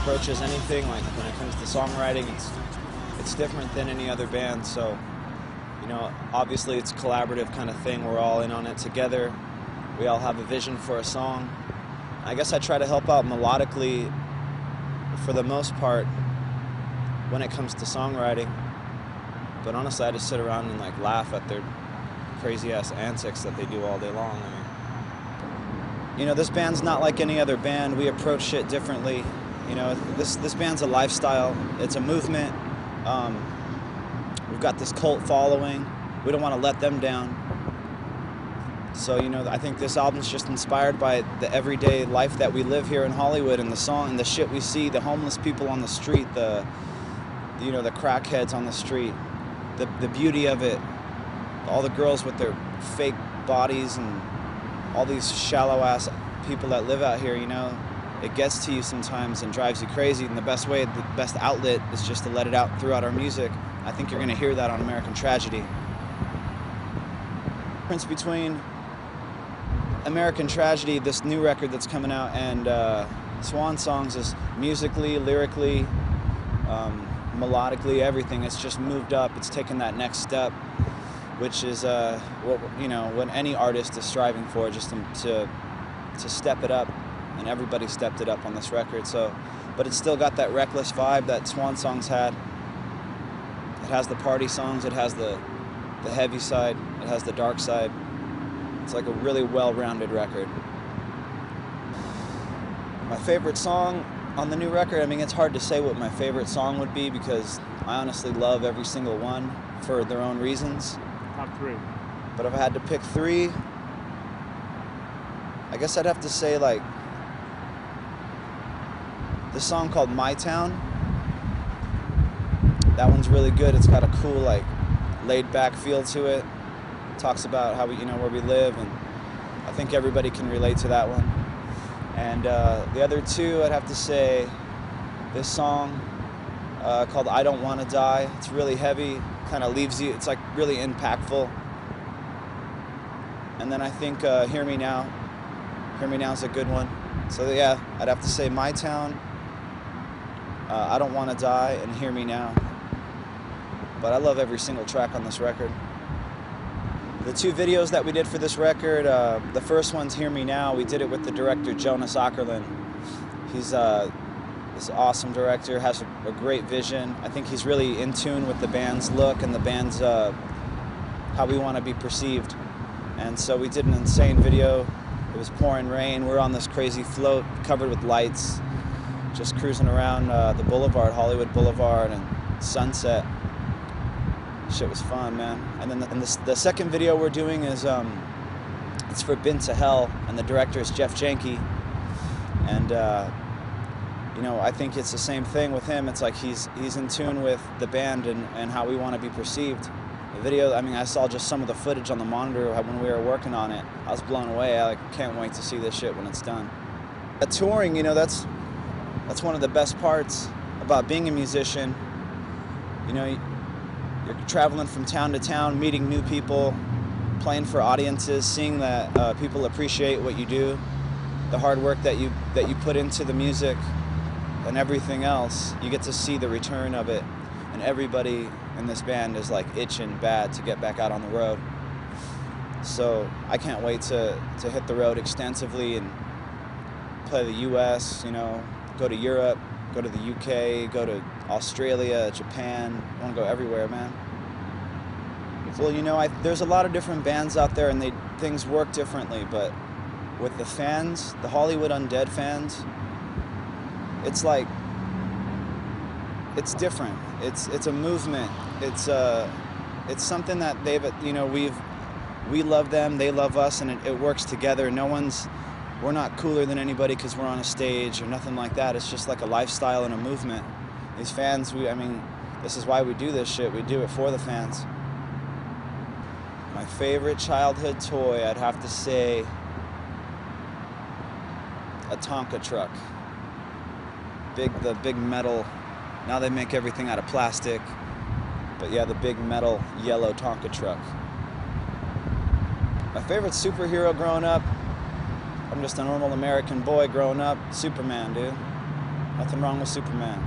approaches anything, like when it comes to songwriting, it's different than any other band. So, you know, obviously it's a collaborative kind of thing. We're all in on it together. We all have a vision for a song. I guess I try to help out melodically for the most part when it comes to songwriting. But honestly, I just sit around and like laugh at their crazy ass antics that they do all day long. I mean, you know, this band's not like any other band. We approach shit differently. You know, this band's a lifestyle. It's a movement. We've got this cult following. We don't want to let them down. So, you know, I think this album's just inspired by the everyday life that we live here in Hollywood, and the song and the shit we see, the homeless people on the street, you know, the crackheads on the street, the beauty of it, all the girls with their fake bodies and all these shallow ass people that live out here, you know. It gets to you sometimes and drives you crazy, and the best outlet is just to let it out throughout our music. I think you're going to hear that on American Tragedy. The difference between American Tragedy, this new record that's coming out, and Swan Songs is musically, lyrically, melodically, everything. It's just moved up. It's taken that next step, which is what, you know, what any artist is striving for, just to step it up, and everybody stepped it up on this record. So, but it's still got that reckless vibe that Swan Songs had. It has the party songs. It has the heavy side. It has the dark side. It's like a really well-rounded record. My favorite song on the new record, I mean, it's hard to say what my favorite song would be because I honestly love every single one for their own reasons. Top three. But if I had to pick three, I guess I'd have to say, like, the song called My Town. That one's really good. It's got a cool, like, laid-back feel to it. Talks about how we, you know, where we live, and I think everybody can relate to that one. And the other two, I'd have to say this song called I Don't Want to Die. It's really heavy, kind of leaves you, it's like really impactful. And then I think Hear Me Now. Hear Me Now is a good one. So yeah, I'd have to say My Town, I Don't Want to Die, and Hear Me Now. But I love every single track on this record. The two videos that we did for this record, the first one's Hear Me Now. We did it with the director Jonas Åkerlund. He's this awesome director, has a great vision. I think he's really in tune with the band's look and the band's how we want to be perceived. And so we did an insane video. It was pouring rain. We're on this crazy float covered with lights, just cruising around the boulevard, Hollywood Boulevard, and Sunset. Shit was fun, man. And then the second video we're doing is it's for Been to Hell, and the director is Jeff Janke. And you know, I think it's the same thing with him. It's like he's in tune with the band and how we want to be perceived. The video, I mean, I saw just some of the footage on the monitor when we were working on it. I was blown away. I can't wait to see this shit when it's done. Touring, you know, that's one of the best parts about being a musician. You know, you're traveling from town to town, meeting new people, playing for audiences, seeing that people appreciate what you do, the hard work that you put into the music and everything else. You get to see the return of it, and everybody in this band is like itching bad to get back out on the road. So I can't wait to hit the road extensively and play the US, you know, go to Europe, go to the UK, go to Australia, Japan. I want to go everywhere, man. Well, you know, there's a lot of different bands out there, and things work differently, but with the fans, the Hollywood Undead fans, it's like, it's different. It's a movement. It's something that you know, we love them, they love us, and it works together. We're not cooler than anybody because we're on a stage or nothing like that. It's just like a lifestyle and a movement. These fans, I mean, this is why we do this shit. We do it for the fans. My favorite childhood toy, I'd have to say a Tonka truck. The big metal, now they make everything out of plastic, but yeah, the big metal yellow Tonka truck. My favorite superhero growing up, I'm just a normal American boy growing up, Superman, dude. Nothing wrong with Superman.